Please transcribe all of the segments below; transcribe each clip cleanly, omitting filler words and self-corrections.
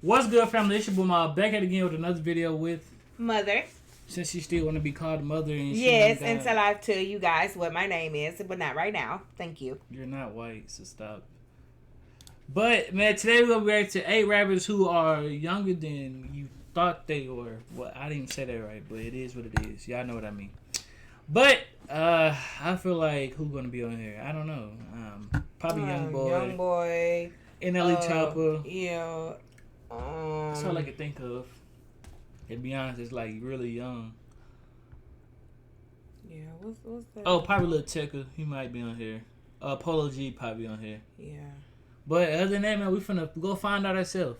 What's good, family? It's your boy Mal back at again with another video with Mother. Since she still want to be called Mother, and she yes, until I tell you guys what my name is, but not right now. Thank you. You're not white, so stop. But man, today we're gonna react to 8 rappers who are younger than you thought they were. Well, I didn't say that right, but it is what it is. Y'all know what I mean. But I feel like who's gonna be on here? I don't know. Probably Young Boy, Untitled Chapter. Yeah. That's all I can think of. To be honest, it's like really young. Yeah, what's that? Oh, probably Lil Tecca. He might be on here. Polo G probably on here. Yeah. But other than that, man, we finna go find out ourselves.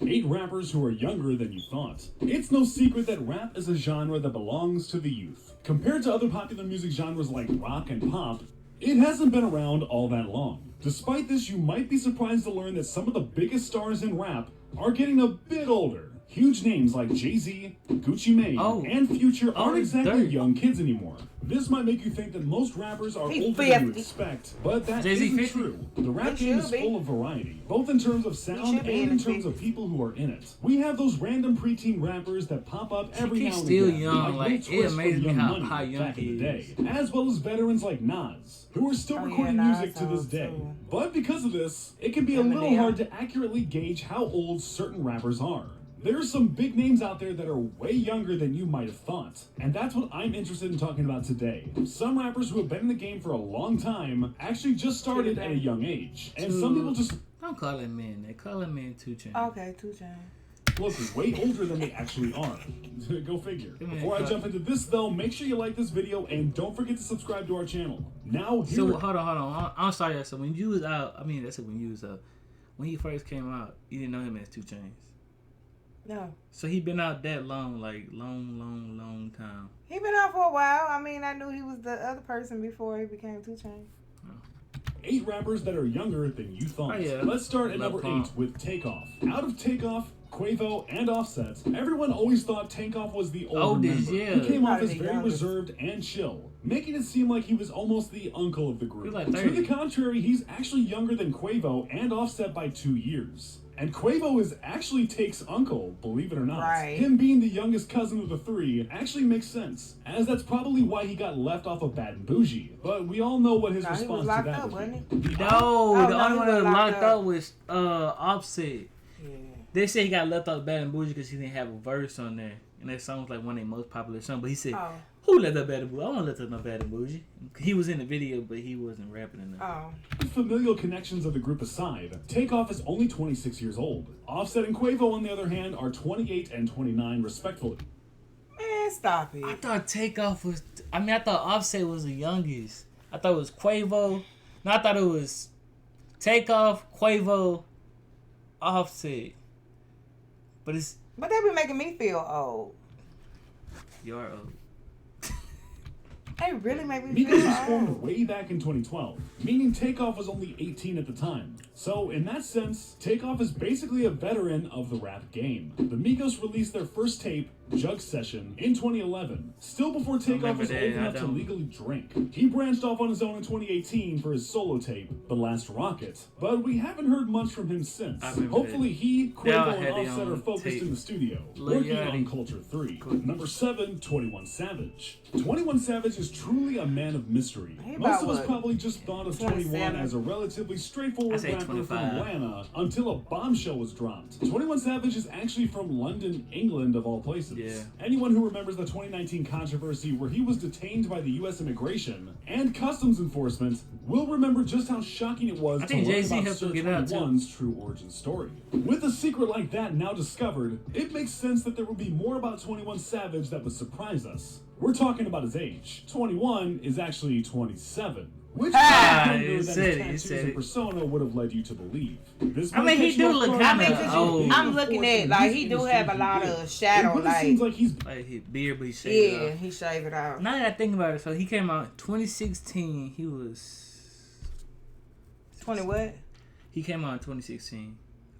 8 rappers who are younger than you thought. It's no secret that rap is a genre that belongs to the youth. Compared to other popular music genres like rock and pop, it hasn't been around all that long. Despite this, you might be surprised to learn that some of the biggest stars in rap are getting a bit older. Huge names like Jay-Z, Gucci Mane, and Future aren't exactly young kids anymore. This might make you think that most rappers are older than you expect, but that isn't true. The rap game is full of variety, both in terms of sound and in terms of people who are in it. We have those random preteen rappers that pop up every now and still again, young, like it amazes me how young back he in the is. day, as well as veterans like Nas, who are still recording music to this day. But because of this, it can be a little hard to accurately gauge how old certain rappers are. There are some big names out there that are way younger than you might have thought, and that's what I'm interested in talking about today. Some rappers who have been in the game for a long time actually just started at a young age, and some people just don't call him men. They call him men 2 Chainz. Okay, 2 Chainz. Look way older than they actually are. Go figure. Before I jump into this though, make sure you like this video and don't forget to subscribe to our channel. Now here. So hold on. I'm sorry. So when you was out, I mean that's when you was out. When he first came out, you didn't know him as 2 Chainz. No. So he been out that long, like long time. He been out for a while. I mean, I knew he was the other person before he became 2 Chainz. 8 rappers that are younger than you thought. Oh, yeah. Let's start at number 8 with Takeoff. Out of Takeoff, Quavo, and Offset, everyone always thought Takeoff was the older member. Yeah. He came off as very reserved and chill, making it seem like he was almost the uncle of the group. Like to the contrary, he's actually younger than Quavo and Offset by 2 years. And Quavo is actually Take's uncle, believe it or not. Right. Him being the youngest cousin of the 3 actually makes sense, as that's probably why he got left off of Bad and Bougie. But we all know what his response to that was. No, the only one that locked up was Offset. Yeah. They say he got left off Bad and Bougie because he didn't have a verse on there, and that song was like one of their most popular songs. But he said, "Who let up Bad and Bougie? I want to let up no Bad and Bougie." He was in the video, but he wasn't rapping in it. Familial connections of the group aside, Takeoff is only 26 years old. Offset and Quavo, on the other hand, are 28 and 29 respectively. Man, stop it. I thought Takeoff was. I thought Offset was the youngest. I thought it was Quavo. No, I thought it was Takeoff, Quavo, Offset. But they be making me feel old. You're old. They really make me feel Migos was old. formed way back in 2012, meaning Takeoff was only 18 at the time. So, in that sense, Takeoff is basically a veteran of the rap game. The Migos released their first tape, Jug Session, in 2011, still before Takeoff was old enough to legally drink. He branched off on his own in 2018 for his solo tape, The Last Rocket, but we haven't heard much from him since. Hopefully he, Quavo, and Offset are focused in the studio, working on Culture 3. Number 7, 21 Savage. 21 Savage is truly a man of mystery. Most of us probably just thought of 21 as a relatively straightforward rapper from Atlanta until a bombshell was dropped. 21 Savage is actually from London, England, of all places. Yeah. Anyone who remembers the 2019 controversy where he was detained by the U.S. Immigration and Customs Enforcement will remember just how shocking it was to learn about Sir 21's true origin story. With a secret like that now discovered, it makes sense that there would be more about 21 Savage that would surprise us. We're talking about his age. 21 is actually 27. Which his persona would have led you to believe. This he do look kind of old. I'm looking at, like, he do have a lot of shadow, like, seems like he's his beard, but he shaved it off. Yeah, he shaved it out. Now that I think about it, so he came out in 2016. He was 20 what? He came out in 2016.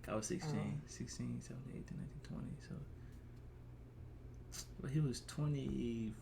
I was 16, 16, 17, 18, 19, 20. So, but he was 24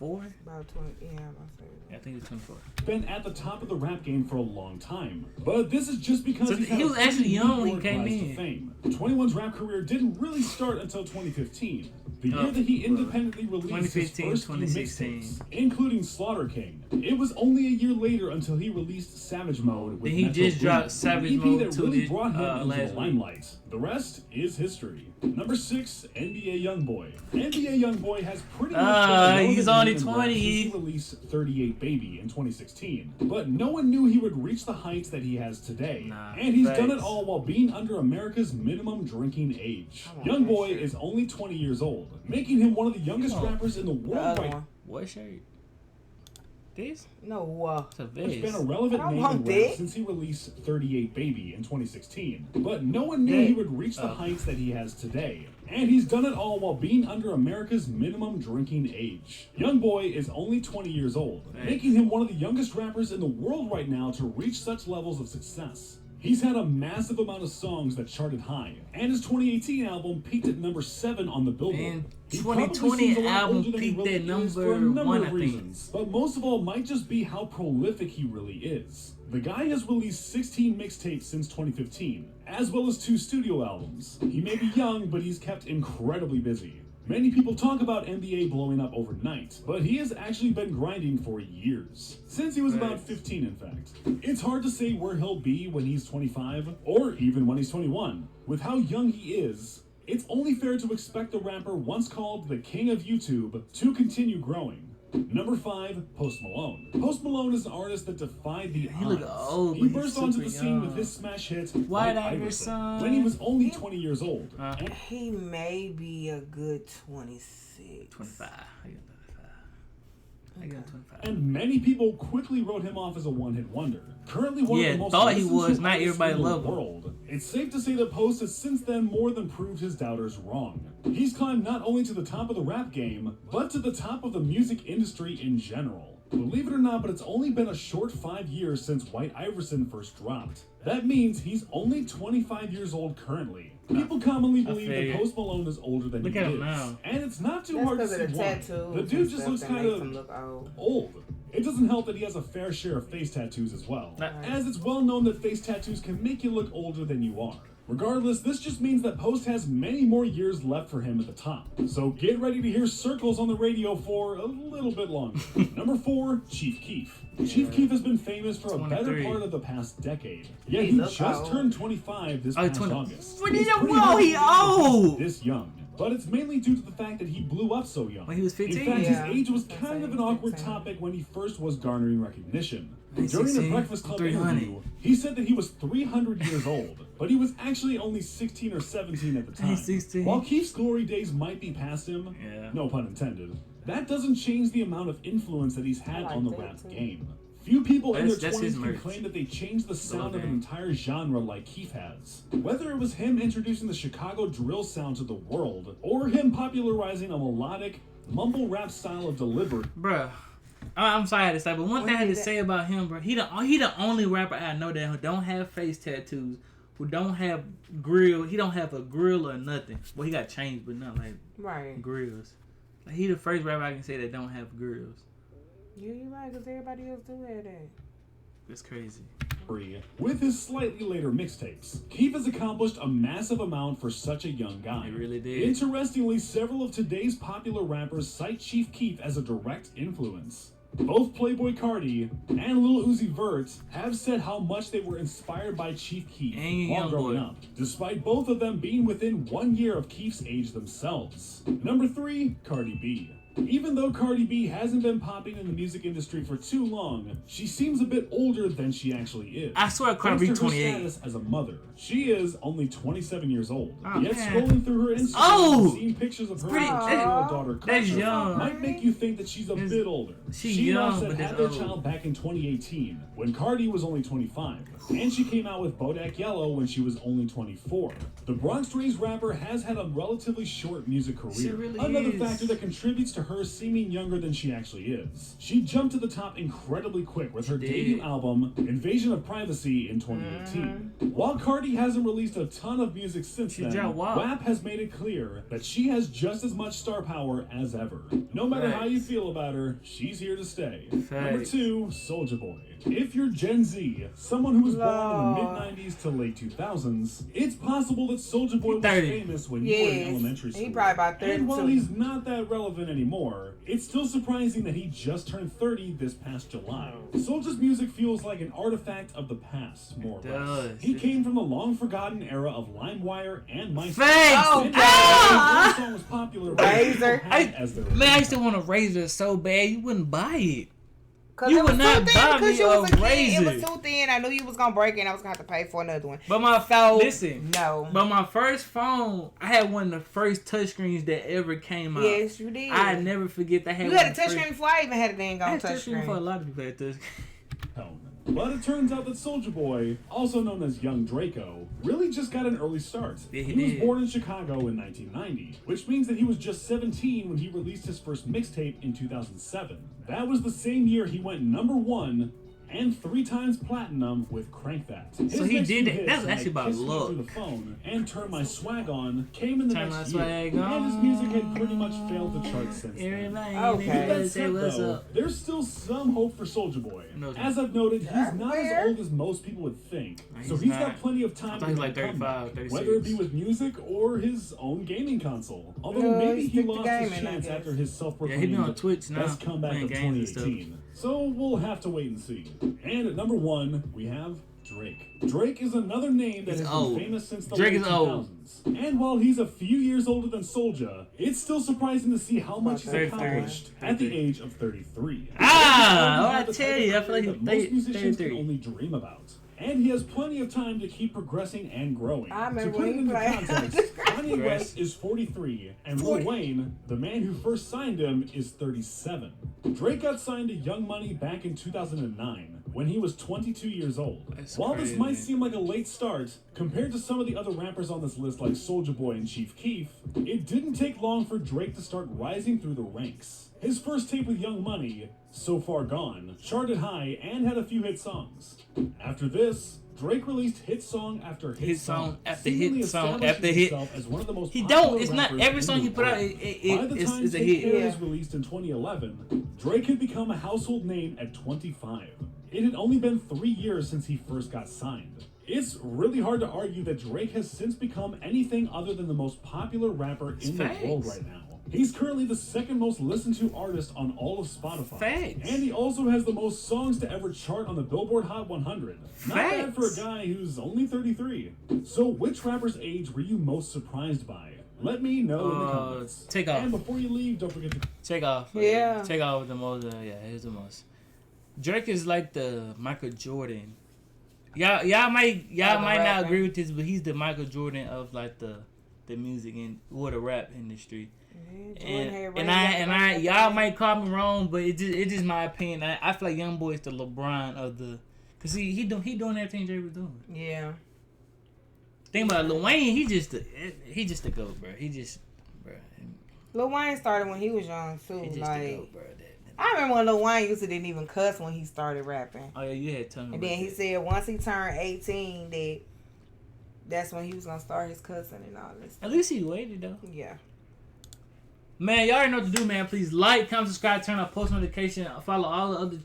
24. About 20. Yeah, I'm gonna say Yeah, I think he's 24. Been at the top of the rap game for a long time, but this is just because So he's had he a was actually pretty young when he meteoric came rise in. to fame. 21's rap career didn't really start until 2015, the year Oh, that he well, independently released his 2015, first few 2016. mixtapes, including Slaughter King. It was only a year later until he released Savage Mode with Then he Metro just dropped Boomin, Savage an EP Mode that to really this, brought him into last the week. limelight. The rest is history. Number 6, NBA Youngboy. NBA Youngboy has pretty much been a he's relevant only name in rap 20. since he released 38 Baby in 2016. But no one knew he would reach the heights that he has today. Nah, And he's done it facts. all while being under America's minimum drinking age. I want Youngboy that shirt. is only 20 years old, making him one of the youngest Oh. rappers in the The world other right one. What shirt? This? No. It's a It's been a vest. relevant I name want in rap this. since he released 38 Baby in 2016. But no one knew he would reach the Oh. heights that he has today. And he's done it all while being under America's minimum drinking age. Youngboy is only 20 years old, making him one of the youngest rappers in the world right now to reach such levels of success. He's had a massive amount of songs that charted high, and his 2018 album peaked at number 7 on the Billboard. And He probably 2020 seems a lot album older than he peaked really at is for a number number 1, of I think. reasons. But most of all might just be how prolific he really is. The guy has released 16 mixtapes since 2015, as well as 2 studio albums. He may be young, but he's kept incredibly busy. Many people talk about NBA blowing up overnight, but he has actually been grinding for years. Since he was about 15, in fact. It's hard to say where he'll be when he's 25, or even when he's 21. With how young he is, it's only fair to expect the rapper once called the King of YouTube to continue growing. Number 5, Post Malone. Post Malone is an artist that defied the He look odds. old, He but he's burst onto super the scene with young. his smash hit, White White Iverson. Iverson, when he was only 20 years old. And He may be a good 26. 25. I got 25. I got 25. And many people quickly wrote him off as a one-hit wonder. Currently one of Yeah, the most thought he listened to was, not artists everybody in the loved him. world. It's safe to say that Post has since then more than proved his doubters wrong. He's climbed not only to the top of the rap game, but to the top of the music industry in general. Believe it or not, but it's only been a short 5 years since White Iverson first dropped. That means he's only 25 years old currently. People commonly believe that figured. Post Malone is older than Look he at is. him now. And it's not too That's hard to because see of the why. tattoos. The dude just looks kind Him of look old. old. It doesn't help that he has a fair share of face tattoos as well, Right. as it's well known that face tattoos can make you look older than you are. Regardless, this just means that Post has many more years left for him at the top. So get ready to hear Circles on the radio for a little bit longer. Number 4, Chief Keef. Chief Keef has been famous for a better 23. part of the past decade. Yet He he look just old. turned 25 this past 20. August. What It's did you- pretty whoa, hard to he believe that old! This young. But it's mainly due to the fact that he blew up so young. When he was 15? In fact, Yeah. his age was That's kind like of an awkward 16. topic when he first was garnering recognition. He's During a 16, Breakfast Club 300. interview, he said that he was 300 years old, but he was actually only 16 or 17 at the time. He's 16. While Keef's glory days might be past him, Yeah. no pun intended, that doesn't change the amount of influence that he's had I on the like rap that, too. game. Few people in their That's 20s his can merch. claim that they changed the sound of an gang. entire genre like Keef has. Whether it was him introducing the Chicago drill sound to the world, or him popularizing a melodic, mumble rap style of delivery. Bruh. I'm sorry to say, but one thing I had to did say about him, bro, he the only rapper I know that who don't have face tattoos, who don't have grill. He don't have a grill or nothing. Well, he got chains, but not like Right. grills. Like, he the first rapper I can say that don't have grills. You're right, because everybody else do have that. That's crazy. With his slightly later mixtapes, Keef has accomplished a massive amou't for such a young guy. He really did. Interestingly, several of today's popular rappers cite Chief Keef as a direct influence. Both Playboy Cardi and Lil Uzi Vert have said how much they were inspired by Chief Keef And while Young growing Boy. up, despite both of them being within 1 year of Keef's age themselves. Number 3, Cardi B. Even though Cardi B hasn't been popping in the music industry for too long, she seems a bit older than she actually is. I swear Cardi Thanks B to her 28. status as a mother, she is only 27 years old. Oh, Yet man. scrolling through her Instagram Oh! and seeing pictures of her pretty- 6-year-old daughter that's Culture young. might make you think that she's a bit older. She's She and young, Offset but had that's their old. child back in 2018, when Cardi was only 25, and she came out with Bodak Yellow when she was only 24. The Bronx-raised rapper has had a relatively short music career. She really Another is. factor that contributes to to her seeming younger than she actually is. She jumped to the top incredibly quick with her debut album, Invasion of Privacy, in 2018. While Cardi hasn't released a ton of music since then, WAP has made it clear that she has just as much star power as ever. No matter how you feel about her, she's here to stay. Number 2, Soulja Boy. If you're Gen Z, someone who was born in the mid-90s to late 2000s, it's possible that Soulja Boy was famous when you were in elementary school. He probably about 30. And while he's not that relevant anymore, it's still surprising that he just turned 30 this past July. Soulja's music feels like an artifact of the past, more or less. He came from the long-forgotten era of LimeWire and MySpace. One song was popular. Razor. I used to want a Razor so bad you wouldn't buy it. You would not buy me a Razor. It was too thin. I knew you was gonna break it and I was gonna have to pay for another one. But my first phone, I had one of the first touchscreens that ever came out. Yes, you did. I never forget that. You had a touchscreen before I even had a dang on touchscreen. I had a touchscreen before a lot of people had touchscreen. But it turns out that Soulja Boy, also known as Young Draco, really just got an early start. He was born in Chicago in 1990, which means that he was just 17 when he released his first mixtape in 2007. That was the same year he went #1 and 3 times platinum with Crank That. So he did it. That's actually about luck. Through the phone and Turn My Swag On came in the next year, and his music had pretty much failed the charts since then. Okay. Said, though, there's still some hope for Soulja Boy. As I've noted, he's not as old as most people would think, so he's got plenty of time to make like 35, 36. Whether it be with music or his own gaming console. Although maybe he lost his chance after his self-proclaimed he been on Twitch now, best comeback of 2018. So we'll have to wait and see. And at number 1, we have Drake. Drake is another name that has been famous since the late 2000s. And while he's a few years older than Soulja, it's still surprising to see how much he's accomplished at the age of 33. I tell you, I feel like most musicians can only dream about. And he has plenty of time to keep progressing and growing. To put it into context, Kanye West is 43, and Lil Wayne, the man who first signed him, is 37. Drake got signed to Young Money back in 2009, when he was 22 years old. While this might seem like a late start, compared to some of the other rappers on this list like Soulja Boy and Chief Keef, it didn't take long for Drake to start rising through the ranks. His first tape with Young Money, So Far Gone, charted high and had a few hit songs. After this, Drake released hit song after hit song after hit song after hit. As one of the most It's not every song he put out. By the time is a hit. was released in 2011, Drake had become a household name at 25. It had only been 3 years since he first got signed. It's really hard to argue that Drake has since become anything other than the most popular rapper in the world right now. He's currently the second most listened to artist on all of Spotify. And he also has the most songs to ever chart on the Billboard Hot 100. Not bad for a guy who's only 33. So which rapper's age were you most surprised by? Let me know in the comments. Take off. And before you leave, don't forget to... Take off. Yeah. Take off with the most. He's the most. Drake is like the Michael Jordan. Y'all might not agree with this, but he's the Michael Jordan of like the music or the rap industry. And y'all might call me wrong, but it just my opinion. I feel like Young Boy is the LeBron of the, cause he doing everything Drake was doing. Yeah. Think about Lil Wayne, he just the GOAT, bro. Lil Wayne started when he was young too. He just like, the GOAT, bro. I remember when Lil Wayne didn't even cuss when he started rapping. Oh yeah, you had told me. And then he said once he turned 18 that's when he was gonna start his cussing and all this. At least he waited though. Yeah. Man, y'all already know what to do, man. Please like, comment, subscribe, turn on post notification, follow all the other.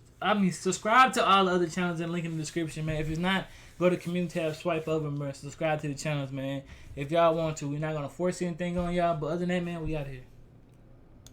Subscribe to all the other channels and link in the description, man. If it's not, go to community tab, swipe over, man. Subscribe to the channels, man. If y'all want to, we're not gonna force anything on y'all. But other than that, man, we out here.